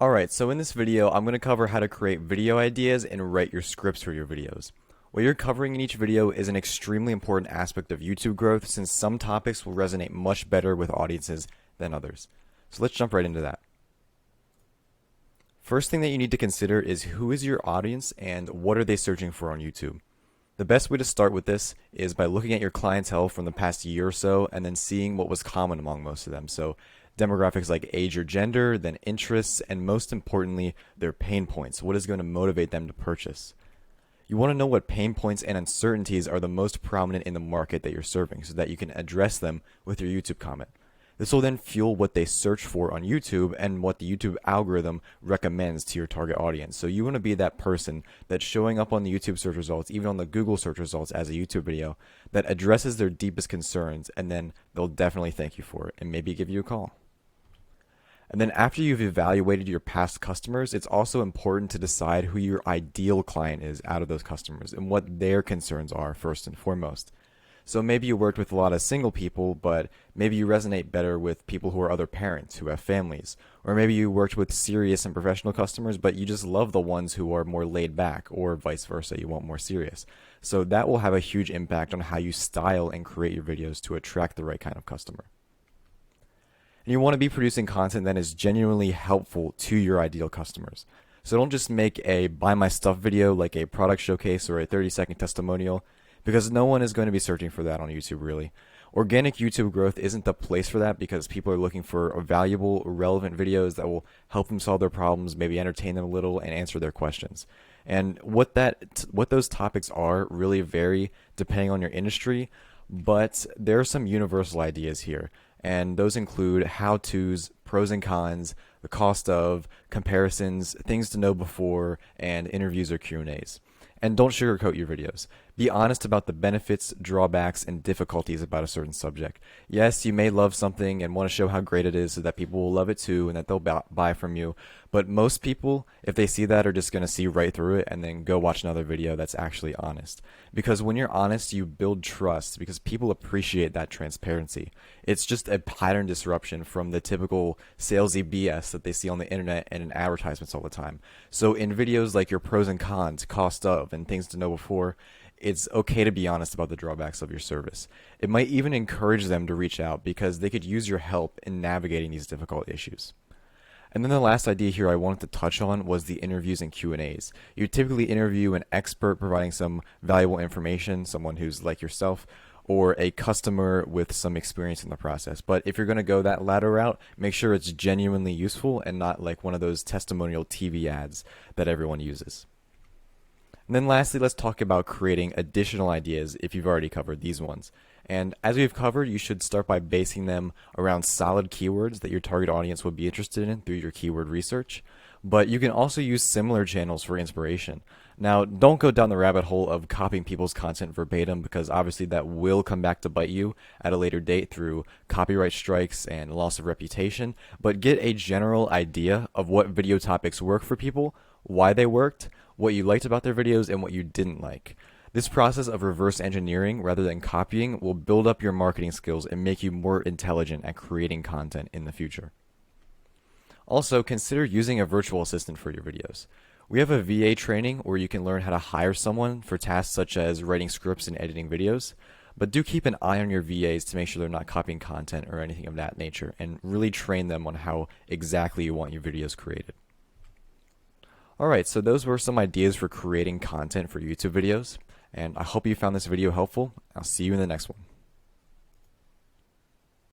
Alright, so in this video, I'm going to cover how to create video ideas and write your scripts for your videos. What you're covering in each video is an extremely important aspect of YouTube growth since some topics will resonate much better with audiences than others. So let's jump right into that. First thing that you need to consider is who is your audience and what are they searching for on YouTube. The best way to start with this is by looking at your clientele from the past year or so and then seeing what was common among most of them. So demographics like age or gender, then interests, and most importantly, their pain points. What is going to motivate them to purchase? You want to know what pain points and uncertainties are the most prominent in the market that you're serving so that you can address them with your YouTube comment. This will then fuel what they search for on YouTube and what the YouTube algorithm recommends to your target audience. So you want to be that person that's showing up on the YouTube search results, even on the Google search results as a YouTube video, that addresses their deepest concerns, and then they'll definitely thank you for it and maybe give you a call. And then after you've evaluated your past customers, it's also important to decide who your ideal client is out of those customers and what their concerns are first and foremost. So maybe you worked with a lot of single people, but maybe you resonate better with people who are other parents, who have families. Or maybe you worked with serious and professional customers, but you just love the ones who are more laid back, or vice versa, you want more serious. So that will have a huge impact on how you style and create your videos to attract the right kind of customer. And you want to be producing content that is genuinely helpful to your ideal customers. So don't just make a buy my stuff video like a product showcase or a 30-second testimonial, because no one is going to be searching for that on YouTube really. Organic YouTube growth isn't the place for that because people are looking for valuable, relevant videos that will help them solve their problems, maybe entertain them a little, and answer their questions. And what those topics are really vary depending on your industry, but there are some universal ideas here. And those include how-tos, pros and cons, the cost of, comparisons, things to know before, and interviews or Q&As. And don't sugarcoat your videos. Be honest about the benefits, drawbacks, and difficulties about a certain subject. Yes, you may love something and want to show how great it is so that people will love it too and that they'll buy from you. But most people, if they see that, are just going to see right through it and then go watch another video that's actually honest. Because when you're honest, you build trust because people appreciate that transparency. It's just a pattern disruption from the typical salesy BS that they see on the internet and in advertisements all the time. So in videos like your pros and cons, cost of, and things to know before, it's okay to be honest about the drawbacks of your service. It might even encourage them to reach out because they could use your help in navigating these difficult issues. And then the last idea here I wanted to touch on was the interviews and Q&As. You typically interview an expert providing some valuable information, someone who's like yourself, or a customer with some experience in the process. But if you're going to go that latter route, make sure it's genuinely useful and not like one of those testimonial TV ads that everyone uses. And then lastly, let's talk about creating additional ideas if you've already covered these ones. And as we've covered, you should start by basing them around solid keywords that your target audience would be interested in through your keyword research. But you can also use similar channels for inspiration. Now, don't go down the rabbit hole of copying people's content verbatim because obviously that will come back to bite you at a later date through copyright strikes and loss of reputation. But get a general idea of what video topics work for people, why they worked, what you liked about their videos, and what you didn't like. This process of reverse engineering rather than copying will build up your marketing skills and make you more intelligent at creating content in the future. Also, consider using a virtual assistant for your videos. We have a VA training where you can learn how to hire someone for tasks such as writing scripts and editing videos, but do keep an eye on your VAs to make sure they're not copying content or anything of that nature, and really train them on how exactly you want your videos created. Alright, so those were some ideas for creating content for YouTube videos, and I hope you found this video helpful. I'll see you in the next one.